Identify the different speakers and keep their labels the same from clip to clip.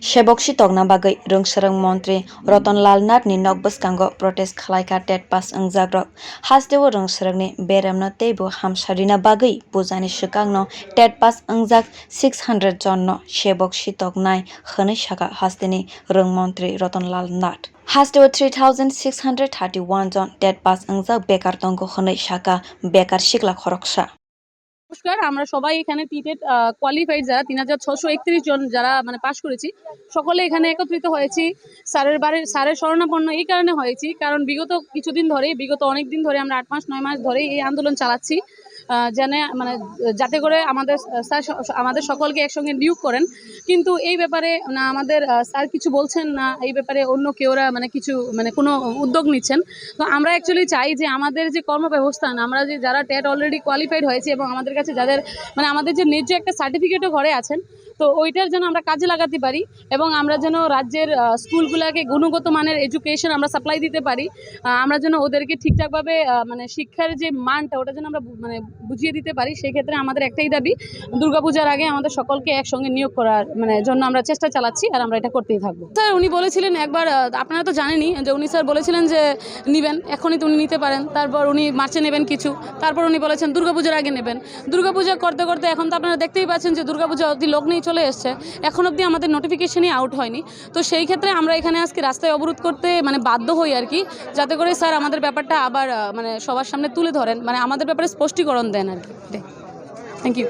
Speaker 1: Sebok Tichokna Bagwi Rwngswrwng Montri Ratanlal Nathni Bwskangoprotest Khaikhatet pas Wngjakrok Hasteo Rwngswrwngni beramno teibo hamsarina bagwi pujani swkangno tet pas Wngjaak 600 jonno Sebok Tichokna hwnwi saka hasteni Rwng Montri Ratanlal Nath. Hasteo 3631 জন tet pas Wngjaak bekar tongo hwnwi saka bekar sikla khoroksa।
Speaker 2: নমস্কার, আমরা সবাই এখানে টিটেট qualified যারা 3631 জন যারা মানে পাশ করেছি সকলে এখানে একত্রিত হয়েছি। স্যারের শরণাপন্ন এই কারণে হয়েছি কারণ বিগত অনেক দিন ধরে আমরা 8 মাস 9 মাস ধরে এই আন্দোলন চালাচ্ছি যাতে করে আমাদের সকলকে একসঙ্গে নিয়োগ করেন, কিন্তু এই ব্যাপারে না আমাদের স্যার কিছু বলছেন না, এই ব্যাপারে অন্য কেউরা কোনো উদ্যোগ নিচ্ছেন। তো আমরা অ্যাকচুয়ালি চাই যে আমাদের যে কর্মব্যবস্থান, আমরা যে যারা টেট অলরেডি কোয়ালিফাইড হয়েছে এবং আমাদের কাছে যাদের আমাদের যে ন্যায্য একটা সার্টিফিকেটও ঘরে আছেন, তো ওইটার যেন আমরা কাজে লাগাতে পারি এবং আমরা যেন রাজ্যের স্কুলগুলোকে গুণগত মানের এডুকেশন আমরা সাপ্লাই দিতে পারি। আমরা যেন ওদেরকে ঠিকঠাকভাবে শিক্ষার যে মানটা ওটা যেন আমরা বুঝিয়ে দিতে পারি। সেই ক্ষেত্রে আমাদের একটাই দাবি, দুর্গাপূজার আগে আমাদের সকলকে একসঙ্গে নিয়োগ করার জন্য আমরা চেষ্টা চালাচ্ছি আর আমরা এটা করতেই থাকবো। স্যার উনি বলেছিলেন একবার, আপনারা তো জানেনই যে উনি স্যার বলেছিলেন যে নেবেন, এখনই তো উনি নিতে পারেন, তারপর উনি মার্চে নেবেন কিছু, তারপর উনি বলেছেন দুর্গাপূজার আগে নেবেন। দুর্গাপূজা করতে করতে এখন তো আপনারা দেখতেই পাচ্ছেন যে দুর্গাপূজা অবধি লোক নিয়ে চলে এসছে, এখন অবধি আমাদের নোটিফিকেশনই আউট হয়নি। তো সেই ক্ষেত্রে আমরা এখানে আজকে রাস্তায় অবরোধ করতে বাধ্য হই আর কি, যাতে করে স্যার আমাদের ব্যাপারটা আবার সবার সামনে তুলে ধরেন, আমাদের ব্যাপারে স্পষ্টীকরণ দেন আর কি। Thank you.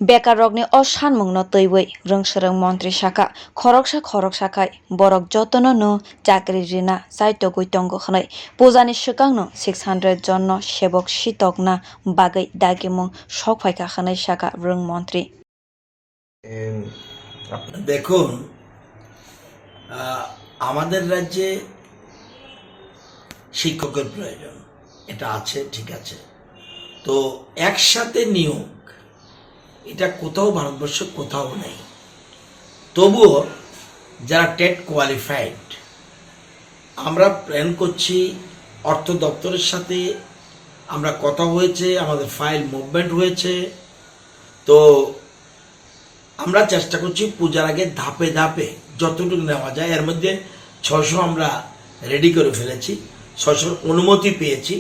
Speaker 1: Bekar rokni o sanmungno teiwi Rwngswrwng Montri saka khoroksa khai borok jotono no chakri rina chaitogui tongo hwnwi pujani swkangno 600 jonno Sebok Tichokna Bagwi dagimung sokphaika hwnwi saka Rwng Montri।
Speaker 3: দেখুন, আমাদের রাজ্যে শিক্ষকের প্রয়োজন, এটা আছে, ঠিক আছে। তো একসাথে নিয়োগ এটা কোথাও ভারতবর্ষ কোথাও নেই। তবুও যারা টেট কোয়ালিফাইড, আমরা প্ল্যান করছি, অর্থ দপ্তরের সাথে আমরা কথা হয়েছে, আমাদের ফাইল মুভমেন্ট হয়েছে। তো আমরা চেষ্টা করছি পূজার আগে ধাপে ধাপে যতটুকু নেওয়া যায়, এর মধ্যে 600 আমরা রেডি করে ফেলেছি, 600 অনুমতি পেয়েছি।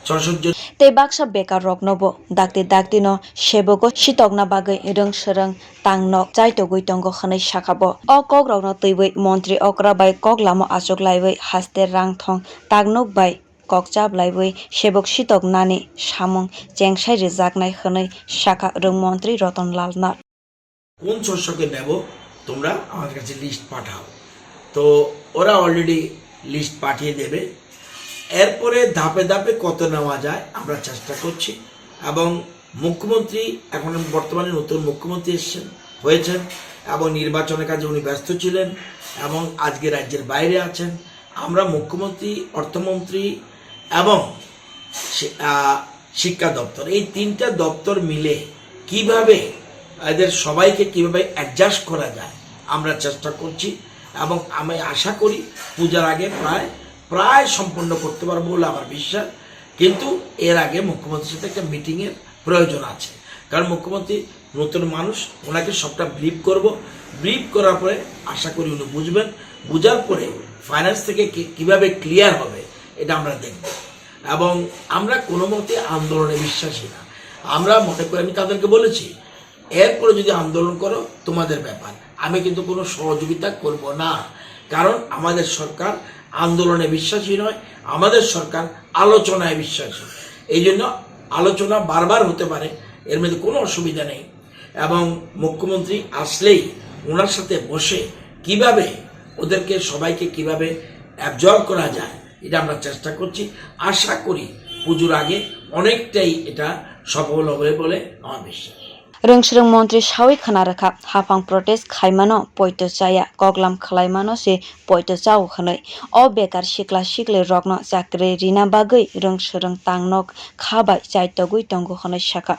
Speaker 3: 600 জন
Speaker 1: Tei baksa bekar roknobo dakti no Sebok Tichokna Bagwi Rwngswrwng tangnok chaitogui tongo hwnwi sakabo o kogrokno teiwi Montri okra bai koklamo achuklaiwi haste rangthong tagnok bai kokchablaiwi Sebok Tichoknani samung chengsai rijaknai hwnwi saka Rwng Montri Ratanlal Nath।
Speaker 3: কোন শস্যকে নেব তোমরা আমাদের কাছে list পাঠাও। তো ওরা already list পাঠিয়ে দেবে। এরপরে ধাপে ধাপে কত নেওয়া যায় আমরা চেষ্টা করছি। এবং মুখ্যমন্ত্রী এখন বর্তমানে নতুন মুখ্যমন্ত্রী হয়েছেন এবং নির্বাচনের কাজে উনি ব্যস্ত ছিলেন এবং আজকে রাজ্যের বাইরে আছেন। আমরা মুখ্যমন্ত্রী, অর্থমন্ত্রী এবং শিক্ষা দপ্তর, এই 3টা দপ্তর মিলে কিভাবে এদের সবাইকে কিভাবে অ্যাডজাস্ট করা যায় আমরা চেষ্টা করছি এবং আমি আশা করি পূজার আগে প্রায় সম্পন্ন করতে পারবো বলে আমার বিশ্বাস। কিন্তু এর আগে মুখ্যমন্ত্রীর সাথে একটা মিটিংয়ের প্রয়োজন আছে, কারণ মুখ্যমন্ত্রী নতুন মানুষ, ওনাকে সবটা ব্রিফ করব। ব্রিফ করার পরে আশা করি উনি বুঝবেন, বুঝার পরে ফাইন্যান্স থেকে কিভাবে ক্লিয়ার হবে এটা আমরা দেখব। এবং আমরা কোনো মতে আন্দোলনে বিশ্বাসী না। আমরা মনে করি, আমি তাদেরকে বলেছি এরপরে যদি আন্দোলন করো তোমাদের ব্যাপার, আমি কিন্তু কোনো সহযোগিতা করব না। কারণ আমাদের সরকার আন্দোলনে বিশ্বাসী নয়, আমাদের সরকার আলোচনায় বিশ্বাসী। এই জন্য আলোচনা বারবার হতে পারে, এর মধ্যে কোনো অসুবিধা নেই। এবং মুখ্যমন্ত্রী আসলেই ওনার সাথে বসে কিভাবে ওদেরকে সবাইকে কিভাবে অ্যাবজর্ব করা যায় এটা আমরা চেষ্টা করছি। আশা করি পুজোর আগে অনেকটাই এটা সফল হবে বলে আমার বিশ্বাস।
Speaker 1: Rwngswrwng Montri sawi khanarakha hafang protest khaimano poito chaya koklam khlaimano se poito chao hwnwi o bekar sikli rokno chakri rina bagwi Rwngswrwng tangnok khabai chaitogui tongo hwnwi saka।